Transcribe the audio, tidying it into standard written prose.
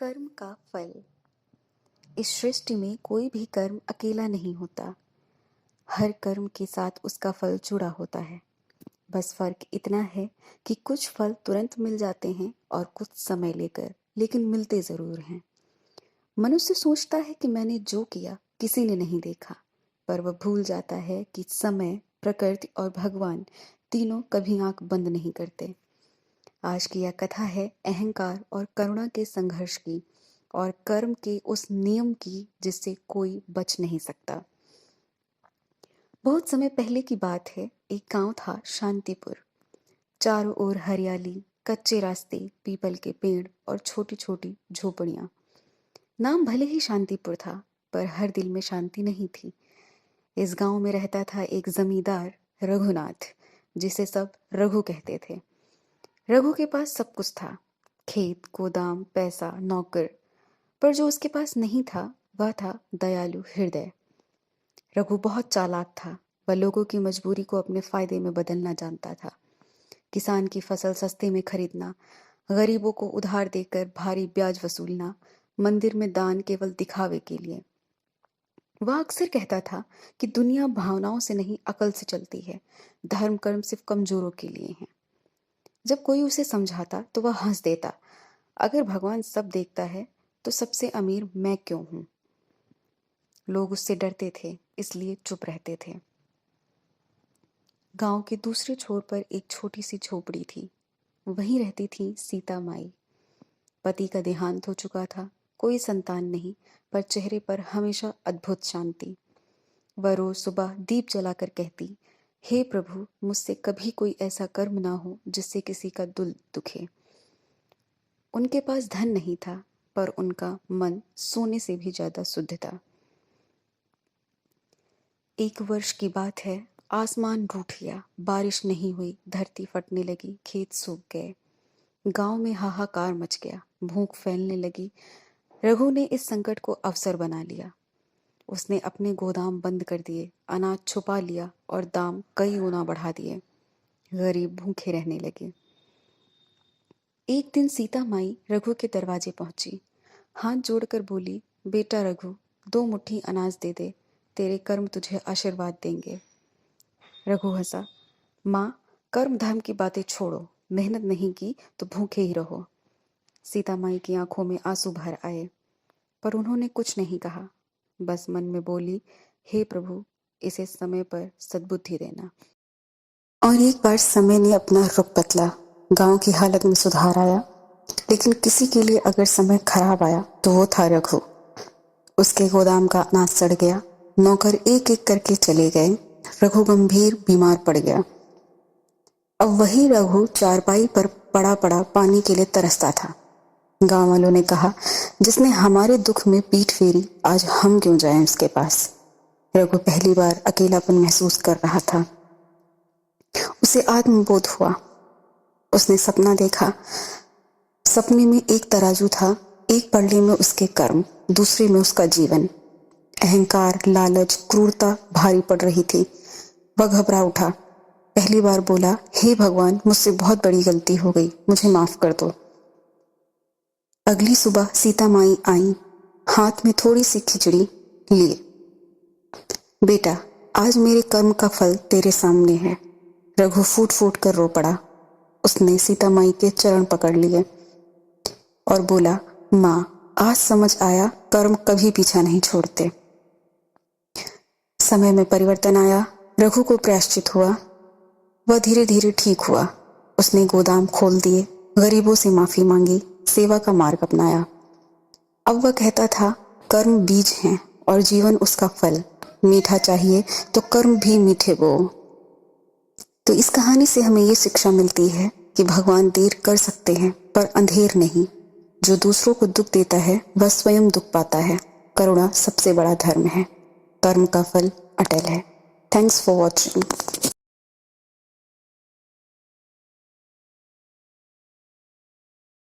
कर्म का फल। इस सृष्टि में कोई भी कर्म अकेला नहीं होता। हर कर्म के साथ उसका फल जुड़ा होता है। बस फर्क इतना है कि कुछ फल तुरंत मिल जाते हैं और कुछ समय लेकर, लेकिन मिलते जरूर हैं। मनुष्य सोचता है कि मैंने जो किया किसी ने नहीं देखा, पर वह भूल जाता है कि समय, प्रकृति और भगवान तीनों कभी आंख बंद नहीं करते। आज की यह कथा है अहंकार और करुणा के संघर्ष की और कर्म के उस नियम की जिससे कोई बच नहीं सकता। बहुत समय पहले की बात है। एक गांव था शांतिपुर। चारों ओर हरियाली, कच्चे रास्ते, पीपल के पेड़ और छोटी छोटी झोपड़ियां। नाम भले ही शांतिपुर था, पर हर दिल में शांति नहीं थी। इस गांव में रहता था एक जमींदार रघुनाथ, जिसे सब रघु कहते थे। रघु के पास सब कुछ था, खेत, गोदाम, पैसा, नौकर। पर जो उसके पास नहीं था वह था दयालु हृदय। रघु बहुत चालाक था। वह लोगों की मजबूरी को अपने फायदे में बदलना जानता था। किसान की फसल सस्ते में खरीदना, गरीबों को उधार देकर भारी ब्याज वसूलना, मंदिर में दान केवल दिखावे के लिए। वह अक्सर कहता था कि दुनिया भावनाओं से नहीं अकल से चलती है, धर्म कर्म सिर्फ कमजोरों के लिए है। जब कोई उसे समझाता तो वह हंस देता। अगर भगवान सब देखता है तो सबसे अमीर मैं क्यों हूं। लोग उससे डरते थे, इसलिए चुप रहते थे। गांव के दूसरे छोर पर एक छोटी सी झोपड़ी थी। वहीं रहती थी सीता माई। पति का देहांत हो चुका था। कोई संतान नहीं, पर चेहरे पर हमेशा अद्भुत शांति। वह रोज सुबह दीप जलाकर कहती, हे प्रभु, मुझसे कभी कोई ऐसा कर्म ना हो जिससे किसी का दिल दुखे। उनके पास धन नहीं था, पर उनका मन सोने से भी ज्यादा शुद्ध था। एक वर्ष की बात है। आसमान रूठ गया, बारिश नहीं हुई, धरती फटने लगी, खेत सूख गए, गांव में हाहाकार मच गया, भूख फैलने लगी। रघु ने इस संकट को अवसर बना लिया। उसने अपने गोदाम बंद कर दिए, अनाज छुपा लिया और दाम कई गुना बढ़ा दिए। गरीब भूखे रहने लगे। एक दिन सीता माई रघु के दरवाजे पहुंची। हाथ जोड़कर बोली, बेटा रघु, 2 मुट्ठी अनाज दे दे, तेरे कर्म तुझे आशीर्वाद देंगे। रघु हंसा, माँ, कर्म धर्म की बातें छोड़ो, मेहनत नहीं की तो भूखे ही रहो। सीता माई की आंखों में आंसू भर आए, पर उन्होंने कुछ नहीं कहा। बस मन में बोली, हे प्रभु, इसे समय पर सद्बुद्धि देना। और एक बार समय ने अपना रुख बदला। गांव की हालत में सुधार आया। लेकिन किसी के लिए अगर समय खराब आया तो वो था रघु। उसके गोदाम का अनाज सड़ गया, नौकर एक एक करके चले गए, रघु गंभीर बीमार पड़ गया। अब वही रघु चारपाई पर पड़ा पड़ा पानी के लिए तरसता था। गांव वालों ने कहा, जिसने हमारे दुख में पीठ फेरी, आज हम क्यों जाएं उसके पास। रघु पहली बार अकेलापन महसूस कर रहा था। उसे आत्मबोध हुआ। उसने सपना देखा। सपने में एक तराजू था, एक पल्ले में उसके कर्म, दूसरे में उसका जीवन। अहंकार, लालच, क्रूरता भारी पड़ रही थी। वह घबरा उठा। पहली बार बोला, हे भगवान, मुझसे बहुत बड़ी गलती हो गई, मुझे माफ कर दो। अगली सुबह सीता माई आई, हाथ में थोड़ी सी खिचड़ी लिए। बेटा, आज मेरे कर्म का फल तेरे सामने है। रघु फूट फूट कर रो पड़ा। उसने सीता माई के चरण पकड़ लिए और बोला, माँ, आज समझ आया, कर्म कभी पीछा नहीं छोड़ते। समय में परिवर्तन आया। रघु को प्रायश्चित हुआ। वह धीरे धीरे ठीक हुआ। उसने गोदाम खोल दिए, गरीबों से माफी मांगी, सेवा का मार्ग अपनाया। अब वह कहता था, कर्म बीज हैं और जीवन उसका फल। मीठा चाहिए तो कर्म भी मीठे बो। तो इस कहानी से हमें ये शिक्षा मिलती है कि भगवान देर कर सकते हैं, पर अंधेर नहीं। जो दूसरों को दुख देता है वह स्वयं दुख पाता है। करुणा सबसे बड़ा धर्म है। कर्म का फल अटल है। Thanks for watching.